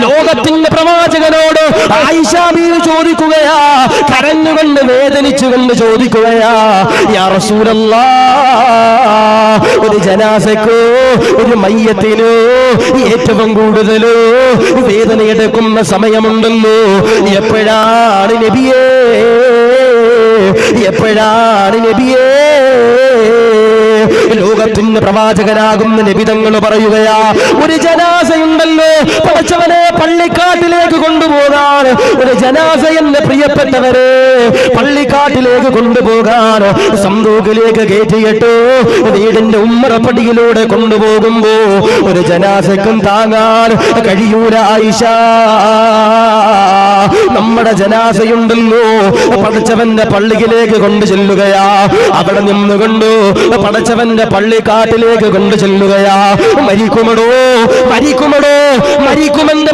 ലോകത്തിന്റെ പ്രവാചകനോട് ആയിഷ ബീവി ചോദിക്കുകയാ, കരഞ്ഞുകൊണ്ട് വേദനിച്ചുകൊണ്ട് ചോദിക്കുകയാ, യാ റസൂലല്ലാഹ്, ഒരു ജനാസക്കോ ഒരു മയ്യത്തിനോ ഏറ്റവും കൂടുതലോ വേദനയെടുക്കുന്ന സമയമുണ്ടല്ലോ, എപ്പോഴാണ് നബിയേ, എപ്പോഴാണ് നബിയേ? ലോകത്തിന്റെ പ്രവാചകനാകുന്ന നബി തങ്ങൾ പറയുകയാ, ഒരു ജനാസയുണ്ടല്ലോ പടച്ചവനെ പള്ളിക്കാട്ടിലേക്ക് കൊണ്ടുപോകാൻ, ഒരു ജനാസ എന്ന പ്രിയപ്പെട്ടവരെ പള്ളിക്കാട്ടിലേക്ക് കൊണ്ടുപോകാൻ സന്തൂക്കിലേക്ക് കയറ്റിയിട്ട് വീടിന്റെ ഉമ്മറപ്പടിയിലൂടെ കൊണ്ടുപോകുമ്പോ ഒരു ജനാസക്കും താങ്ങാൻ കഴിയൂല ആയിഷ. നമ്മുടെ ജനാസയുണ്ടല്ലോ പടച്ചവന്റെ പള്ളിയിലേക്ക് കൊണ്ടു ചെല്ലുകയാ, അവിടെ നിന്നുകൊണ്ടു പടച്ചവന്റെ പള്ളിക്കാട്ടിലേക്ക് കൊണ്ടു ചെല്ലുകയാ. മരിക്കുമടോ, മരിക്കുമടോ, മരിക്കുമെന്ന്